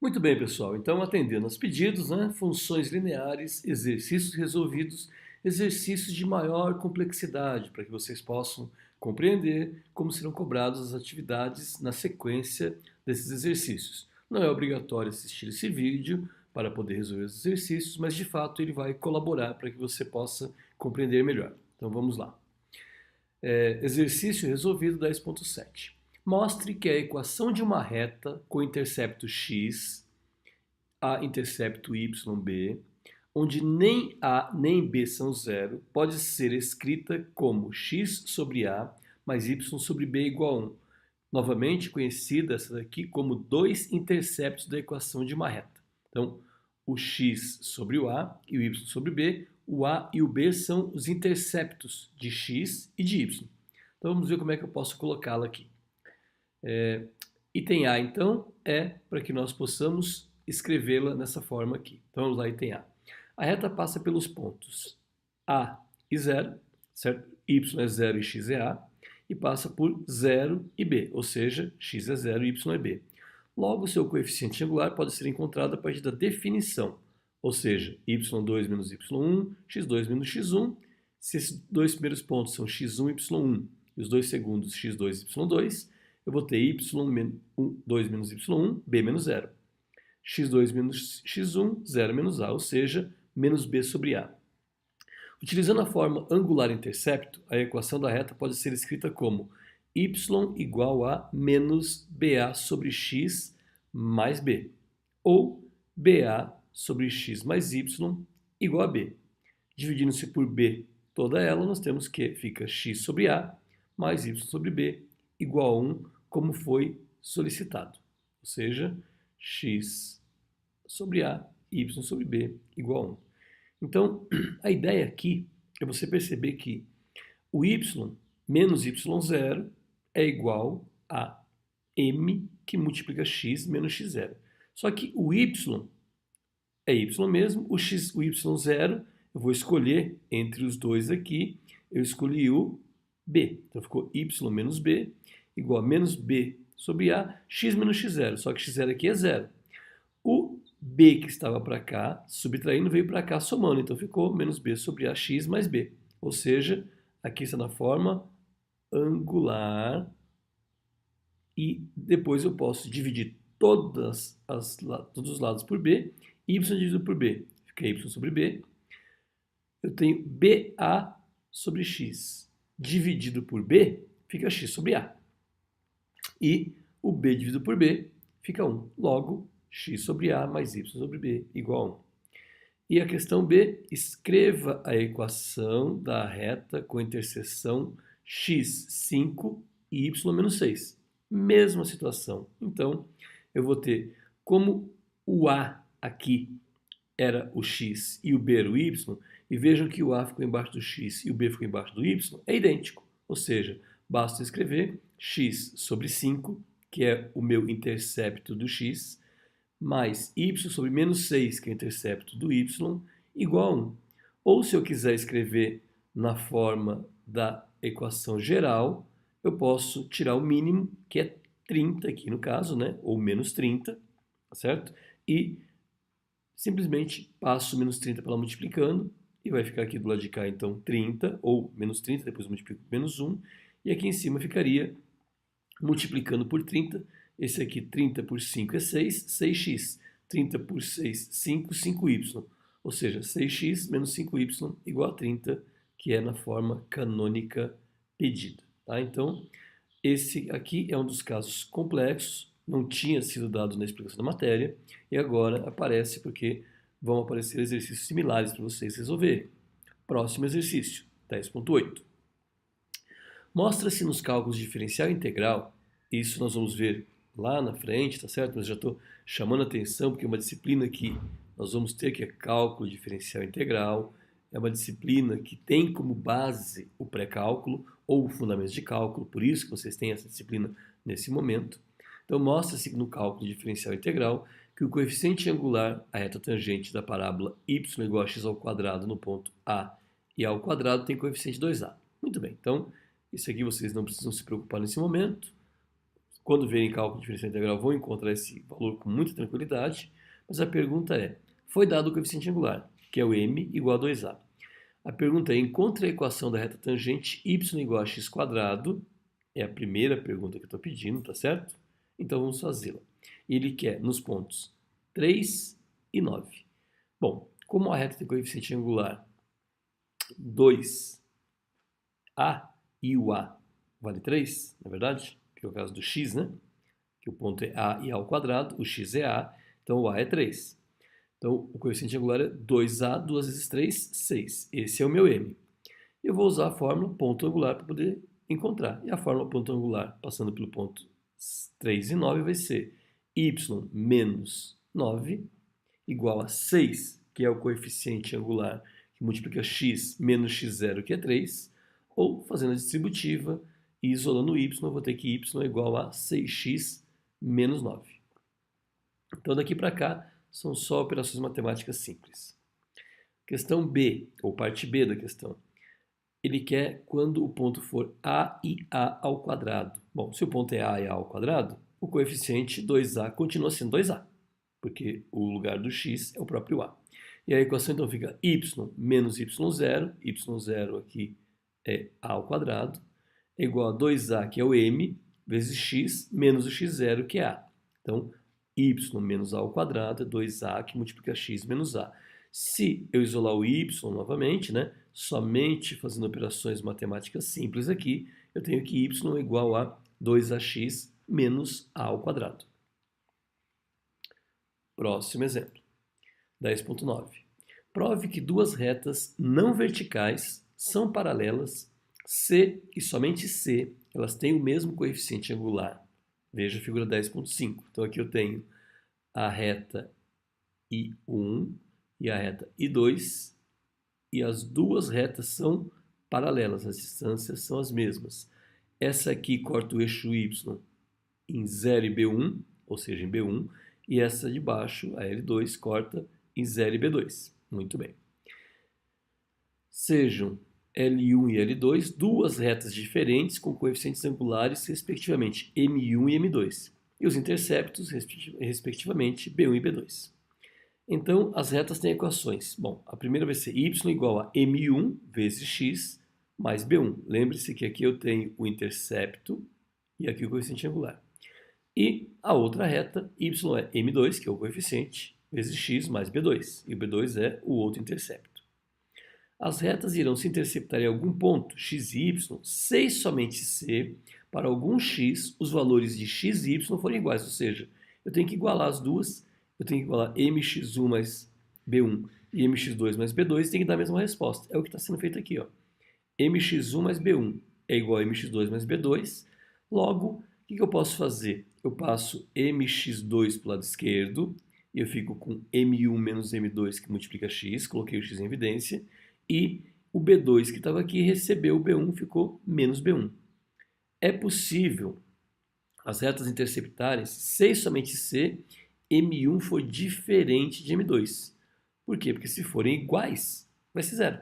Muito bem, pessoal. Então, atendendo aos pedidos, né, funções lineares, exercícios resolvidos, exercícios de maior complexidade, para que vocês possam compreender como serão cobradas as atividades na sequência desses exercícios. Não é obrigatório assistir esse vídeo para poder resolver os exercícios, mas de fato ele vai colaborar para que você possa compreender melhor. Então, vamos lá. Exercício resolvido 10.7. Mostre que a equação de uma reta com intercepto x, a intercepto yb, onde nem a nem b são zero, pode ser escrita como x sobre a mais y sobre b igual a 1. Novamente conhecida essa daqui como dois interceptos da equação de uma reta. Então, o x sobre o a e o y sobre b, o a e o b são os interceptos de x e de y. Então, vamos ver como é que eu posso colocá-la aqui. Item A, então, é para que nós possamos escrevê-la nessa forma aqui. Então, vamos lá, item A. A reta passa pelos pontos A e 0, certo? Y é 0 e x é A, e passa por 0 e B, ou seja, x é 0 e y é B. Logo, o seu coeficiente angular pode ser encontrado a partir da definição, ou seja, y2 menos y1, x2 menos x1. Se esses dois primeiros pontos são x1 e y1 e os dois segundos x2 e y2, eu vou ter y2 menos y1, b menos 0. x2 menos x1, 0 menos a, ou seja, menos b sobre a. Utilizando a forma angular intercepto, a equação da reta pode ser escrita como y igual a menos ba sobre x mais b, ou ba sobre x mais y igual a b. Dividindo-se por b toda ela, nós temos que fica x sobre a mais y sobre b igual a 1, como foi solicitado. Ou seja, x sobre a, y sobre b igual a 1. Então, a ideia aqui é você perceber que o y menos y0 é igual a m que multiplica x menos x0. Só que o y é y mesmo, o y0, eu vou escolher entre os dois aqui, eu escolhi o b. Então, ficou y menos b igual a menos b sobre a, x menos x0, só que x0 aqui é 0. O b que estava para cá, subtraindo, veio para cá somando, então ficou menos b sobre a, x mais b. Ou seja, aqui está na forma angular e depois eu posso dividir todos os lados por b, y dividido por b, fica y sobre b. Eu tenho ba sobre x dividido por b, fica x sobre a. E o b dividido por b fica 1. Logo, x sobre a mais y sobre b igual a 1. E a questão B, escreva a equação da reta com interseção x5 e y menos 6. Mesma situação. Então, eu vou ter, como o A aqui era o x e o B era o y, e vejam que o A ficou embaixo do x e o B ficou embaixo do y, é idêntico. Ou seja, basta escrever x sobre 5, que é o meu intercepto do x, mais y sobre menos 6, que é o intercepto do y, igual a 1. Ou se eu quiser escrever na forma da equação geral, eu posso tirar o mínimo, que é 30 aqui no caso, né? Ou menos 30, certo? E simplesmente passo menos 30 para lá multiplicando, e vai ficar aqui do lado de cá, então, 30, ou menos 30, depois multiplico por menos 1, e aqui em cima ficaria multiplicando por 30, esse aqui 30 por 5 é 6, 6x, 30 por 6, 5, 5y, ou seja, 6x menos 5y igual a 30, que é na forma canônica pedida. Tá? Então, esse aqui é um dos casos complexos, não tinha sido dado na explicação da matéria, e agora aparece porque vão aparecer exercícios similares para vocês resolverem. Próximo exercício, 10.8. Mostra-se nos cálculos de diferencial integral, isso nós vamos ver lá na frente, tá certo? Mas já estou chamando a atenção porque é uma disciplina que nós vamos ter, que é cálculo diferencial integral, é uma disciplina que tem como base o pré-cálculo ou o fundamentos de cálculo, por isso que vocês têm essa disciplina nesse momento. Então, mostra-se no cálculo diferencial integral que o coeficiente angular, a reta tangente da parábola y igual a x ao quadrado no ponto A e A ao quadrado tem coeficiente 2A. Muito bem, então, isso aqui vocês não precisam se preocupar nesse momento. quando verem cálculo diferencial integral, vão encontrar esse valor com muita tranquilidade, mas a pergunta é, foi dado o coeficiente angular, que é o m igual a 2a. A pergunta é, encontre a equação da reta tangente y igual a x quadrado, é a primeira pergunta que eu estou pedindo, tá certo? Então vamos fazê-la. Ele quer nos pontos 3 e 9. Bom, como a reta tem coeficiente angular 2a e o a vale 3, na verdade, que é o caso do x, né? Que o ponto é a e a ao quadrado, o x é a, então o a é 3. Então o coeficiente angular é 2a, 2 vezes 3, 6. Esse é o meu m. Eu vou usar a fórmula ponto angular para poder encontrar. E a fórmula ponto angular, passando pelo ponto 3 e 9, vai ser y menos 9 igual a 6, que é o coeficiente angular que multiplica x menos x0, que é 3, ou fazendo a distributiva e isolando o y, eu vou ter que y é igual a 6x menos 9. Então daqui para cá são só operações matemáticas simples. Questão B, ou parte B da questão. Ele quer quando o ponto for a e a ao quadrado. Bom, se o ponto é a e a ao quadrado, o coeficiente 2a continua sendo 2a, porque o lugar do x é o próprio a. E a equação então fica y menos y0 aqui é a ao quadrado, é igual a 2a, que é o m, vezes x, menos o x0, que é a. Então, y menos a ao quadrado é 2a, que multiplica x menos a. Se eu isolar o y novamente, né, somente fazendo operações matemáticas simples aqui, eu tenho que y é igual a 2ax menos a ao quadrado. Próximo exemplo. 10.9. Prove que duas retas não verticais são paralelas se e somente se elas têm o mesmo coeficiente angular. Veja a figura 10.5. Então aqui eu tenho a reta I1 e a reta I2 e as duas retas são paralelas, as distâncias são as mesmas. Essa aqui corta o eixo Y em 0 e B1, ou seja, em B1, e essa de baixo, a L2, corta em 0 e B2. Muito bem. Sejam L1 e L2 duas retas diferentes com coeficientes angulares, respectivamente, M1 e M2. E os interceptos, respectivamente, B1 e B2. Então, as retas têm equações. Bom, a primeira vai ser y igual a M1 vezes x mais B1. Lembre-se que aqui eu tenho o intercepto e aqui o coeficiente angular. E a outra reta, y é M2, que é o coeficiente, vezes x mais B2. E o B2 é o outro intercepto. As retas irão se interceptar em algum ponto, x e y, se e somente se, para algum x, os valores de x e y forem iguais. Ou seja, eu tenho que igualar as duas. Eu tenho que igualar mx1 mais b1 e mx2 mais b2 e tem que dar a mesma resposta. É o que está sendo feito aqui. Ó. mx1 mais b1 é igual a mx2 mais b2. Logo, o que eu posso fazer? Eu passo mx2 para o lado esquerdo e eu fico com m1 menos m2 que multiplica x. Coloquei o x em evidência. E o b2 que estava aqui recebeu o b1, ficou menos b1. É possível as retas interceptarem se e somente se M1 for diferente de M2. Por quê? Porque se forem iguais, vai ser zero.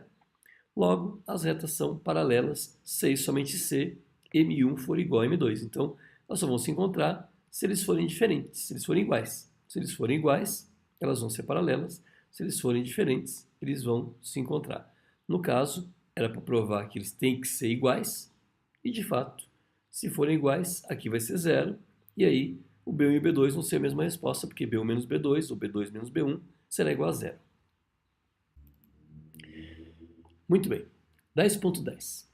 Logo, as retas são paralelas se e somente se M1 for igual a M2. Então, elas só vão se encontrar se eles forem diferentes, se eles forem iguais. Se eles forem iguais, elas vão ser paralelas. Se eles forem diferentes, eles vão se encontrar. No caso, era para provar que eles têm que ser iguais. E, de fato, se forem iguais, aqui vai ser zero. E aí, o B1 e o B2 vão ser a mesma resposta, porque B1 menos B2, ou B2 menos B1, será igual a zero. Muito bem. 10.10.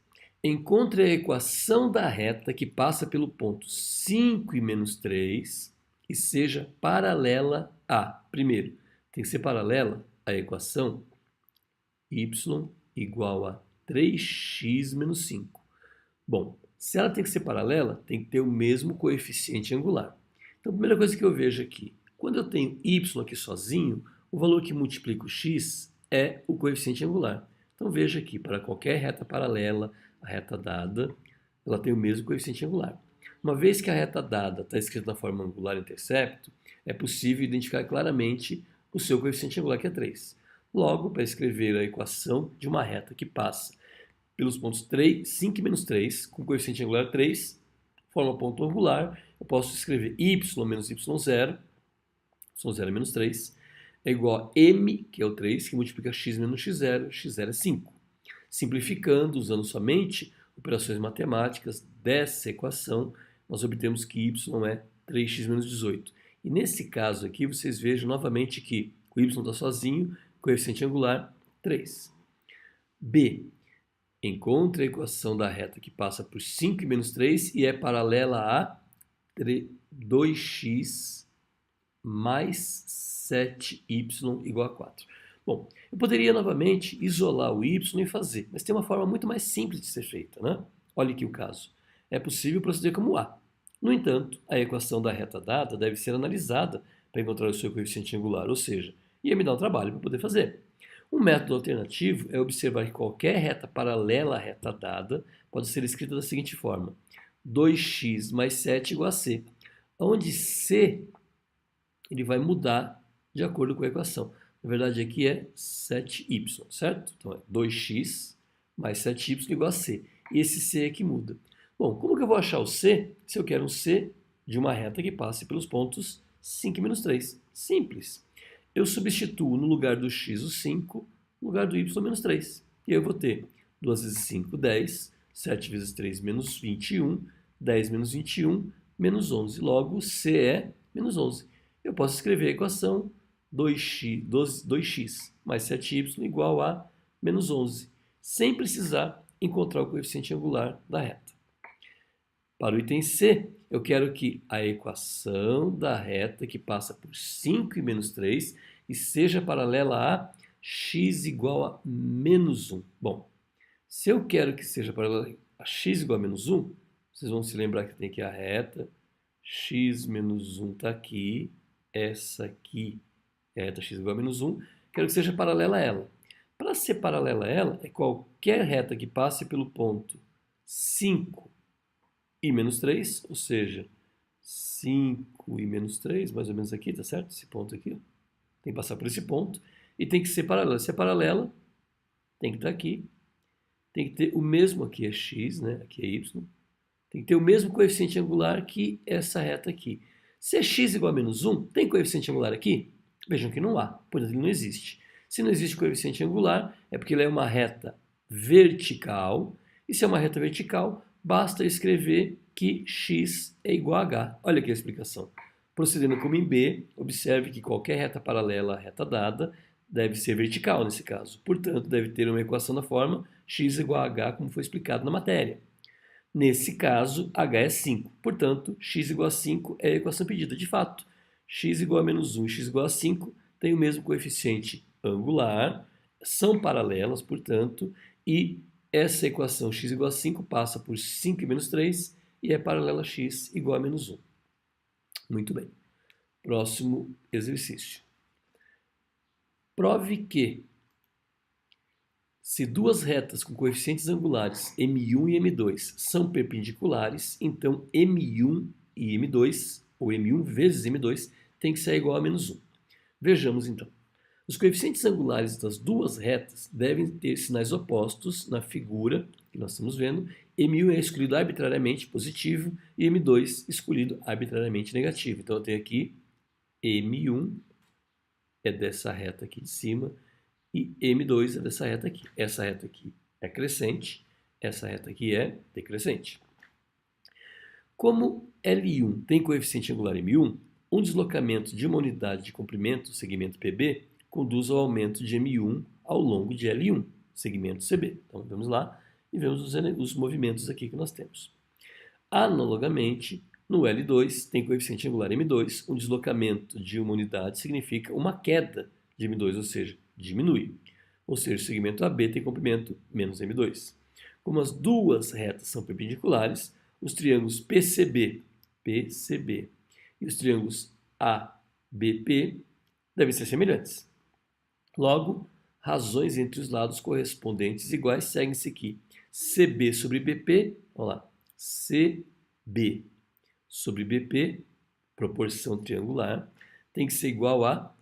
Encontre a equação da reta que passa pelo ponto 5 e menos 3 e seja paralela a... Primeiro, tem que ser paralela à equação y igual a 3x menos 5. Bom, se ela tem que ser paralela, tem que ter o mesmo coeficiente angular. Então, a primeira coisa que eu vejo aqui, quando eu tenho y aqui sozinho, o valor que multiplica o x é o coeficiente angular. Então, veja aqui, para qualquer reta paralela, a reta dada, ela tem o mesmo coeficiente angular. Uma vez que a reta dada está escrita na forma angular intercepto, é possível identificar claramente o seu coeficiente angular, que é 3. Logo, para escrever a equação de uma reta que passa pelos pontos 5 e menos 3, com coeficiente angular 3, forma ponto angular, eu posso escrever y menos y0, y0 é menos 3, é igual a m, que é o 3, que multiplica x menos x0, x0 é 5. Simplificando, usando somente operações matemáticas dessa equação, nós obtemos que y é 3x menos 18. E nesse caso aqui, vocês vejam novamente que o y está sozinho, coeficiente angular 3. B. Encontre a equação da reta que passa por 5 e menos 3 e é paralela a 2x mais 7y igual a 4. Bom, eu poderia novamente isolar o y e fazer, mas tem uma forma muito mais simples de ser feita, né? Olha aqui o caso. É possível proceder como A. No entanto, a equação da reta dada deve ser analisada para encontrar o seu coeficiente angular, ou seja, ia me dar um trabalho para poder fazer. Um método alternativo é observar que qualquer reta paralela à reta dada pode ser escrita da seguinte forma: 2x mais 7 igual a c, onde c ele vai mudar de acordo com a equação. Na verdade, aqui é 7y, certo? Então, é 2x mais 7y igual a c. E esse c é que muda. Bom, como que eu vou achar o c se eu quero um c de uma reta que passe pelos pontos 5 e menos 3? Simples. Eu substituo no lugar do x o 5, no lugar do y menos 3. E eu vou ter 2 vezes 5, 10, 7 vezes 3, menos 21, 10 menos 21, menos 11. Logo, c é menos 11. Eu posso escrever a equação 2x mais 7y igual a menos 11, sem precisar encontrar o coeficiente angular da reta. Para o item C, eu quero que a equação da reta que passa por 5 e menos 3 e seja paralela a x igual a menos 1. Bom, se eu quero que seja paralela a x igual a menos 1, vocês vão se lembrar que tem aqui a reta, x menos 1 está aqui, essa aqui é a reta x igual a menos 1, quero que seja paralela a ela. Para ser paralela a ela, é qualquer reta que passe pelo ponto 5 e menos 3, ou seja, 5 e menos 3, mais ou menos aqui, tá certo? Esse ponto aqui, ó. Tem que passar por esse ponto e tem que ser paralela. Se é paralela, tem que estar aqui. Tem que ter o mesmo, aqui é x, né? Aqui é y. Tem que ter o mesmo coeficiente angular que essa reta aqui. Se é x igual a menos 1, tem coeficiente angular aqui? Vejam que não há, portanto ele não existe. Se não existe coeficiente angular, é porque ele é uma reta vertical. E se é uma reta vertical, basta escrever que x é igual a h. Olha aqui a explicação. Procedendo como em B, observe que qualquer reta paralela à reta dada deve ser vertical nesse caso. Portanto, deve ter uma equação da forma x igual a h, como foi explicado na matéria. Nesse caso, h é 5. Portanto, x igual a 5 é a equação pedida. De fato, x igual a menos 1 e x igual a 5 têm o mesmo coeficiente angular, são paralelas, portanto, e essa equação x igual a 5 passa por 5 e menos 3 e é paralela a x igual a menos 1. Muito bem. Próximo exercício. Prove que se duas retas com coeficientes angulares M1 e M2 são perpendiculares, então M1 e M2, ou M1 vezes M2, tem que ser igual a menos 1. Vejamos então. Os coeficientes angulares das duas retas devem ter sinais opostos na figura que nós estamos vendo. M1 é escolhido arbitrariamente positivo e M2 escolhido arbitrariamente negativo. Então eu tenho aqui M1 é dessa reta aqui de cima e M2 é dessa reta aqui. Essa reta aqui é crescente, essa reta aqui é decrescente. Como L1 tem coeficiente angular M1, um deslocamento de uma unidade de comprimento, segmento PB, conduz ao aumento de M1 ao longo de L1, segmento CB. Então, vamos lá e vemos os movimentos aqui que nós temos. Analogamente, no L2 tem coeficiente angular M2, um deslocamento de uma unidade significa uma queda de M2, ou seja, diminui. Ou seja, o segmento AB tem comprimento menos M2. Como as duas retas são perpendiculares, os triângulos PCB e os triângulos ABP devem ser semelhantes. Logo, razões entre os lados correspondentes iguais seguem-se aqui. CB sobre BP, vamos lá, CB sobre BP, proporção triangular, tem que ser igual a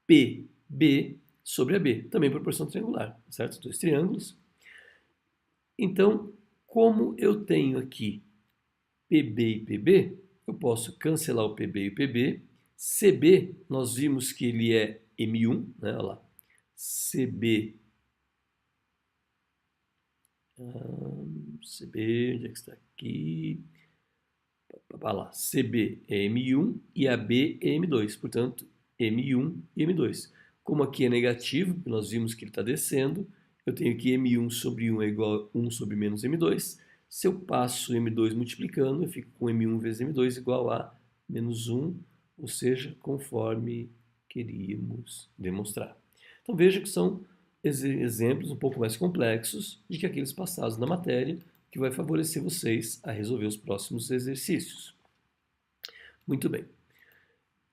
PB sobre AB, também proporção triangular, certo? Dois triângulos. Então, como eu tenho aqui PB e PB, eu posso cancelar o PB e o PB. CB, nós vimos que ele é M1, né? Olha lá. CB, CB, onde é que está aqui? Olha lá, CB é M1 e AB é M2, portanto, M1 e M2. Como aqui é negativo, nós vimos que ele está descendo, eu tenho que M1 sobre 1 é igual a 1 sobre menos M2. Se eu passo M2 multiplicando, eu fico com M1 vezes M2 igual a menos 1, ou seja, conforme queríamos demonstrar. Então veja que são exemplos um pouco mais complexos de que aqueles passados na matéria, que vai favorecer vocês a resolver os próximos exercícios. Muito bem.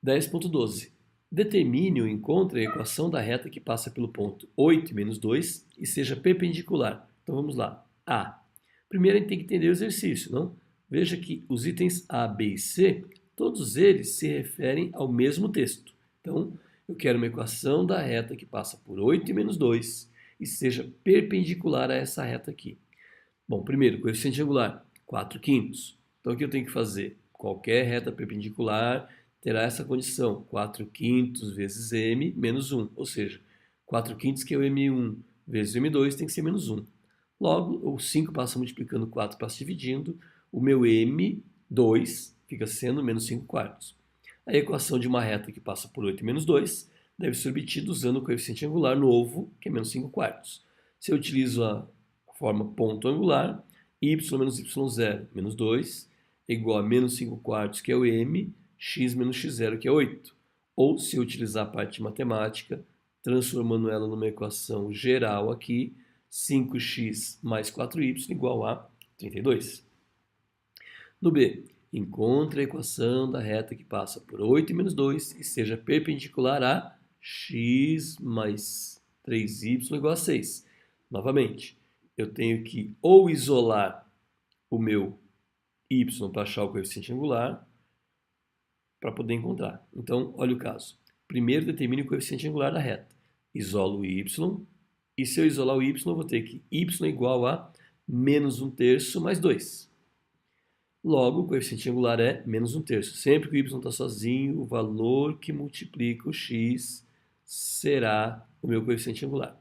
10.12. Determine ou encontre a equação da reta que passa pelo ponto 8 menos 2 e seja perpendicular. Então vamos lá. A. Primeiro a gente tem que entender o exercício, não? Veja que os itens A, B e C, todos eles se referem ao mesmo texto. Então, eu quero uma equação da reta que passa por 8 menos 2 e seja perpendicular a essa reta aqui. Bom, primeiro, coeficiente angular, 4/5. Então, o que eu tenho que fazer? Qualquer reta perpendicular terá essa condição, 4/5 vezes m menos 1. Ou seja, 4/5, que é o m1, vezes o m2, tem que ser menos 1. Logo, o 5 passa multiplicando, 4 passa dividindo, o meu m2 fica sendo menos 5/4. A equação de uma reta que passa por 8 menos 2 deve ser obtida usando o coeficiente angular novo, que é menos 5/4. Se eu utilizo a forma ponto angular, y menos y0 menos 2 é igual a menos 5/4, que é o m, x menos x0, que é 8. Ou, se eu utilizar a parte matemática, transformando ela numa equação geral aqui, 5x mais 4y igual a 32. No B, encontre a equação da reta que passa por 8 menos 2 e seja perpendicular a x mais 3y igual a 6. Novamente, eu tenho que ou isolar o meu y para achar o coeficiente angular para poder encontrar. Então, olha o caso. Primeiro, determine o coeficiente angular da reta. Isolo o y, e se eu isolar o y, eu vou ter que y é igual a menos 1/3 mais 2. Logo, o coeficiente angular é menos 1/3. Sempre que o y está sozinho, o valor que multiplica o x será o meu coeficiente angular.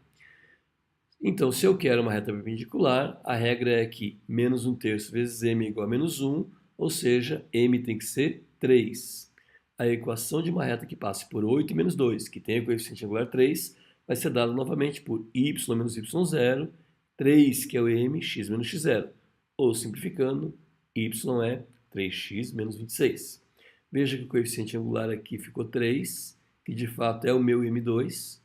Então, se eu quero uma reta perpendicular, a regra é que menos 1/3 vezes m é igual a menos 1, ou seja, m tem que ser 3. A equação de uma reta que passe por 8 menos 2, que tem o coeficiente angular 3, vai ser dada novamente por y menos y0, 3, que é o m, x menos x0. Ou, simplificando, y é 3x menos 26. Veja que o coeficiente angular aqui ficou 3, que de fato é o meu m2.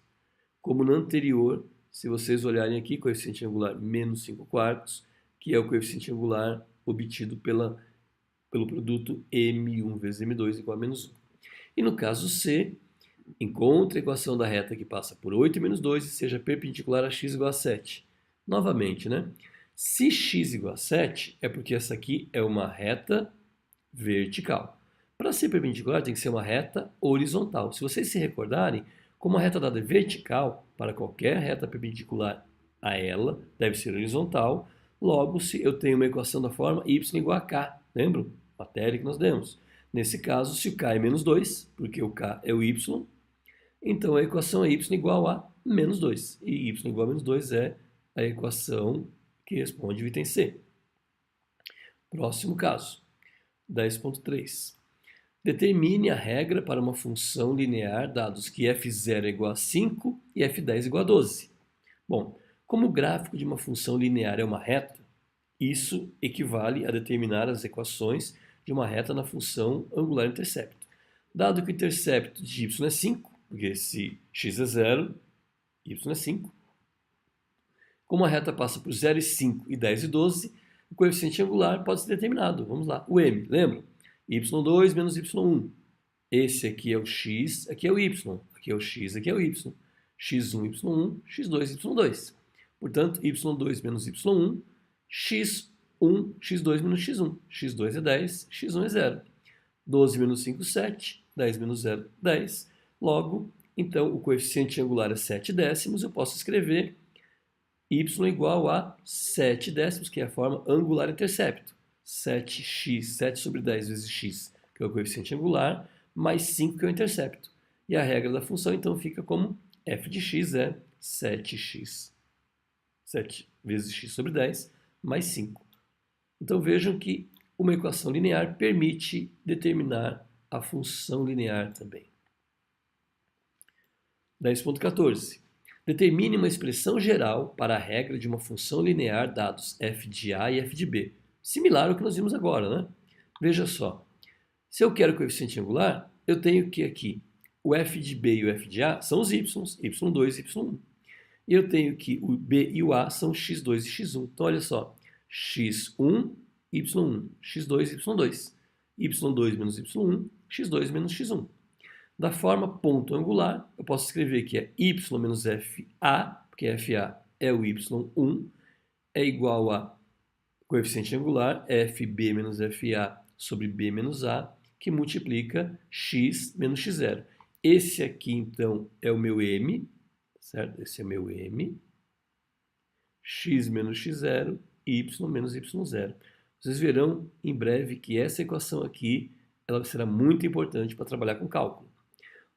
Como no anterior, se vocês olharem aqui, coeficiente angular menos 5/4, que é o coeficiente angular obtido pelo produto m1 vezes m2 igual a menos 1. E no caso C, encontre a equação da reta que passa por 8 menos 2 e seja perpendicular a x igual a 7. Novamente, né? Se x igual a 7, é porque essa aqui é uma reta vertical. Para ser perpendicular, tem que ser uma reta horizontal. Se vocês se recordarem, como a reta dada é vertical, para qualquer reta perpendicular a ela, deve ser horizontal. Logo, se eu tenho uma equação da forma y igual a k, lembram? Matéria que nós demos. Nesse caso, se o k é menos 2, porque o k é o y, então a equação é y igual a menos 2. E y igual a menos 2 é a equação que responde o item C. Próximo caso, 10.3. Determine a regra para uma função linear, dados que f0 é igual a 5 e f10 é igual a 12. Bom, como o gráfico de uma função linear é uma reta, isso equivale a determinar as equações de uma reta na função angular intercepto. Dado que o intercepto de y é 5, porque se x é 0, y é 5. Como a reta passa por 0 e 5 e 10 e 12, o coeficiente angular pode ser determinado. Vamos lá, o m, lembra? y2 menos y1. Esse aqui é o x, aqui é o y. Aqui é o x, aqui é o y. x1, y1, x2, y2. Portanto, y2 menos y1, x1, x2 menos x1. x2 é 10, x1 é 0. 12 menos 5, 7. 10 menos 0, 10. Logo, então, o coeficiente angular é 7 décimos. Eu posso escrever y igual a 7 décimos, que é a forma angular intercepto. 7x, 7 sobre 10 vezes x, que é o coeficiente angular, mais 5, que é o intercepto. E a regra da função, então, fica como f de x é 7x. 7 vezes x sobre 10, mais 5. Então, vejam que uma equação linear permite determinar a função linear também. 10.14. Determine uma expressão geral para a regra de uma função linear dados f de a e f de b. Similar ao que nós vimos agora, né? Veja só. Se eu quero coeficiente angular, eu tenho que aqui o f de b e o f de a são os y, y2 e y1. E eu tenho que o b e o a são x2 e x1. Então, olha só. x1, y1, x2, y2. y2 menos y1, x2 menos x1. Da forma ponto angular, eu posso escrever que é y menos fa, porque fa é o y1, é igual a coeficiente angular fb menos fa sobre b menos a, que multiplica x menos x0. Esse aqui, então, é o meu m, certo? Esse é o meu m. X menos x0, y menos y0. Vocês verão em breve que essa equação aqui ela será muito importante para trabalhar com cálculo.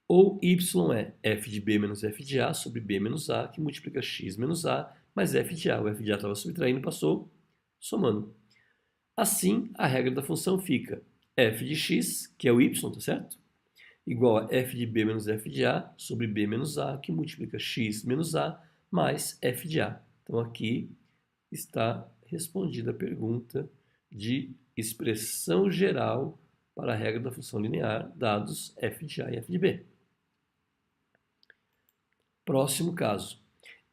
Ou y é f de b menos f de a sobre b menos a, que multiplica x menos a, mais f de a. O f de a estava subtraindo, passou somando. Assim, a regra da função fica f de x, que é o y, tá certo? Igual a f de b menos f de a sobre b menos a, que multiplica x menos a, mais f de a. Então, aqui está respondida a pergunta de expressão geral para a regra da função linear, dados f de a e f de b. Próximo caso.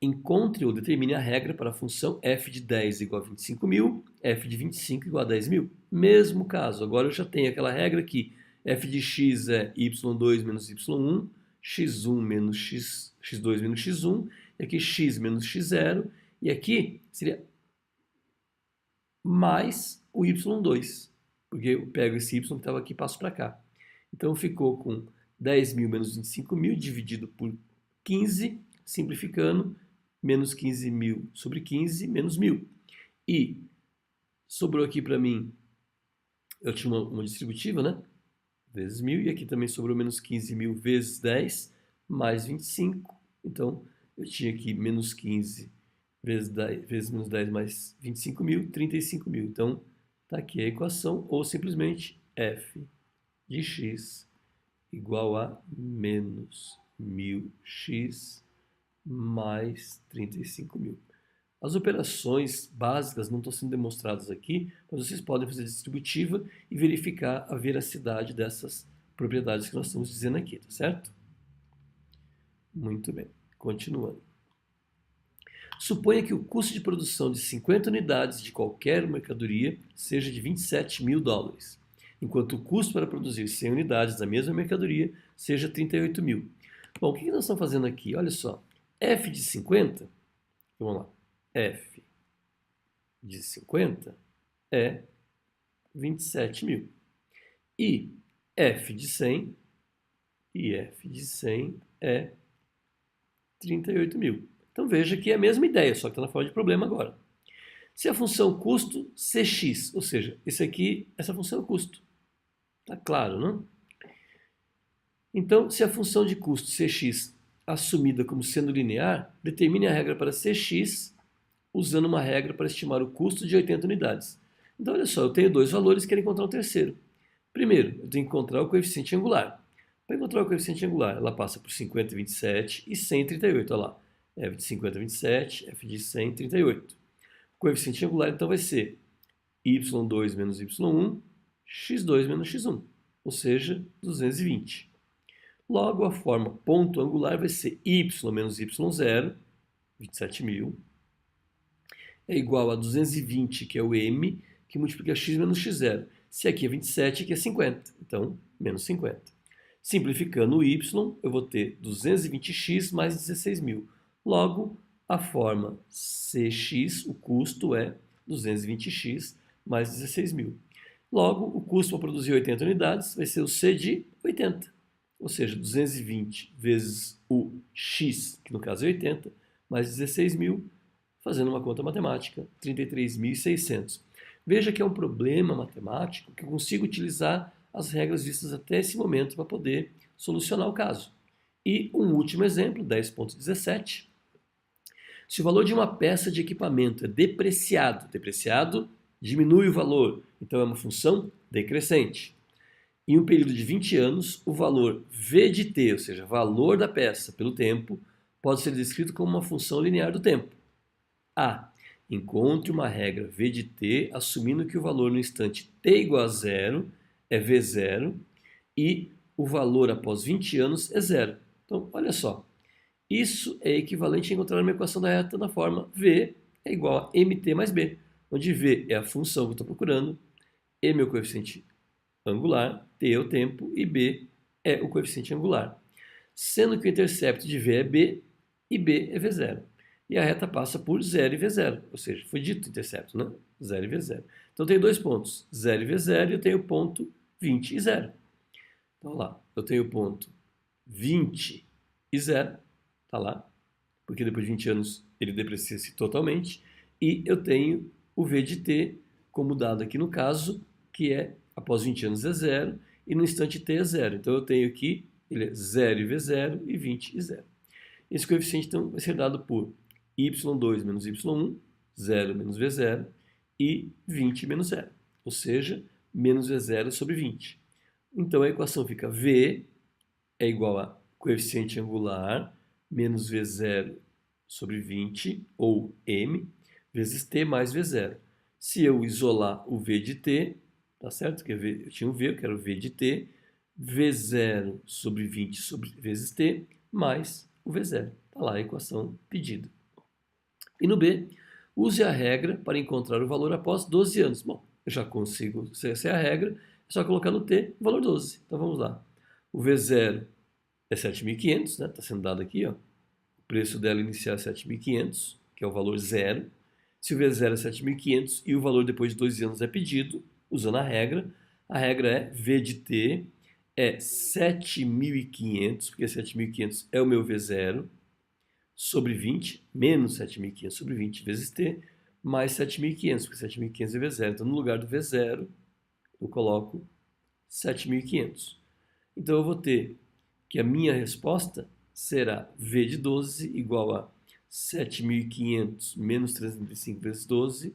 Encontre ou determine a regra para a função f de 10 igual a 25.000, f de 25 igual a 10.000. Mesmo caso, agora eu já tenho aquela regra que f de x é y2 menos y1, x1 menos x2 menos x1, e aqui x menos x0, e aqui seria mais o y2, porque eu pego esse y que estava aqui e passo para cá. Então ficou com 10.000 menos 25.000 dividido por 15, simplificando, menos 15.000 sobre 15, menos 1.000. E sobrou aqui para mim, eu tinha uma distributiva, né? Vezes 1.000, e aqui também sobrou menos 15.000 vezes 10, mais 25. Então, eu tinha aqui menos 15 vezes, 10, vezes menos 10 mais 25.000, 35.000. Então, está aqui a equação, ou simplesmente f de x igual a menos 1.000x mais 35.000. As operações básicas não estão sendo demonstradas aqui, mas vocês podem fazer a distributiva e verificar a veracidade dessas propriedades que nós estamos dizendo aqui, tá certo? Muito bem, continuando. Suponha que o custo de produção de 50 unidades de qualquer mercadoria seja de 27.000 dólares, enquanto o custo para produzir 100 unidades da mesma mercadoria seja 38.000. Bom, o que nós estamos fazendo aqui? Olha só, f de 50, vamos lá, f de 50 é 27.000. E f de 100 é 38.000. Então veja que é a mesma ideia, só que está na forma de problema agora. Se a função custo cx, ou seja, essa função é o custo. Está claro, não? Então, se a função de custo cx assumida como sendo linear, determine a regra para cx usando uma regra para estimar o custo de 80 unidades. Então, olha só, eu tenho dois valores e quero encontrar um terceiro. Primeiro, eu tenho que encontrar o coeficiente angular. Para encontrar o coeficiente angular, ela passa por 50, 27 e 100, 38. Olha lá, f de 50, 27, f de 100, 38. O coeficiente angular, então, vai ser y2 menos y1, x2 menos x1, ou seja, 220. Logo, a forma ponto angular vai ser y menos y0, 27.000, é igual a 220, que é o m, que multiplica x menos x0. Se aqui é 27, aqui é 50, então, menos 50. Simplificando o y, eu vou ter 220x mais 16.000. Logo, a forma cx, o custo é 220x mais 16.000. Logo, o custo para produzir 80 unidades vai ser o c de 80. Ou seja, 220 vezes o x, que no caso é 80, mais 16.000, fazendo uma conta matemática, 33.600. Veja que é um problema matemático que eu consigo utilizar as regras vistas até esse momento para poder solucionar o caso. E um último exemplo, 10.17. Se o valor de uma peça de equipamento é depreciado, depreciado diminui o valor, então é uma função decrescente. Em um período de 20 anos, o valor V de t, ou seja, valor da peça pelo tempo, pode ser descrito como uma função linear do tempo. A. Encontre uma regra V de t, assumindo que o valor no instante t igual a zero é V0 e o valor após 20 anos é zero. Então, olha só. Isso é equivalente a encontrar uma equação da reta na forma V é igual a mt mais b, onde V é a função que eu estou procurando, M é o coeficiente angular, t é o tempo e b é o coeficiente angular. Sendo que o intercepto de V é b e b é V0. E a reta passa por 0 e V0, ou seja, foi dito intercepto, né? 0 e V0. Então eu tenho dois pontos, 0 e V0, e eu tenho o ponto 20 e 0. Então lá, eu tenho o ponto 20 e 0, tá lá, porque depois de 20 anos ele deprecia-se totalmente, e eu tenho o V de t como dado aqui no caso, que é após 20 anos é 0, e no instante t é 0. Então eu tenho aqui, ele é 0 e V0 e 20 e 0. Esse coeficiente então vai ser dado por y2 menos y1, 0 menos V0, e 20 menos 0, ou seja, menos V0 sobre 20. Então a equação fica V é igual a coeficiente angular menos V0 sobre 20, ou M, vezes T mais V0. Se eu isolar o V de T, tá certo? Eu tinha um V, eu quero V de T, V0 sobre 20 vezes T, mais o V0. Está lá a equação pedida. E no B, use a regra para encontrar o valor após 12 anos. Bom, eu já consigo, essa é a regra, é só colocar no T o valor 12. Então vamos lá. O V0 é 7.500, né? Está sendo dado aqui, ó. O preço dela inicial é 7.500, que é o valor zero. Se o V0 é 7.500 e o valor depois de 12 anos é pedido, usando a regra é V de t é 7.500, porque 7.500 é o meu V0, sobre 20, menos 7.500 sobre 20 vezes t, mais 7.500, porque 7.500 é V0. Então, no lugar do V0, eu coloco 7.500. Então, eu vou ter que a minha resposta será V de 12 igual a 7.500 menos 335 vezes 12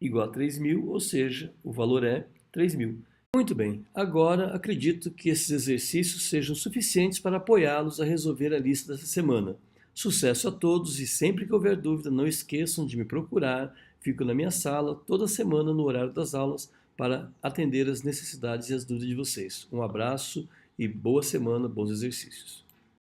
igual a 3.000, ou seja, o valor é 3.000. Muito bem, agora acredito que esses exercícios sejam suficientes para apoiá-los a resolver a lista dessa semana. Sucesso a todos e sempre que houver dúvida, não esqueçam de me procurar. Fico na minha sala toda semana no horário das aulas para atender as necessidades e as dúvidas de vocês. Um abraço e boa semana, bons exercícios.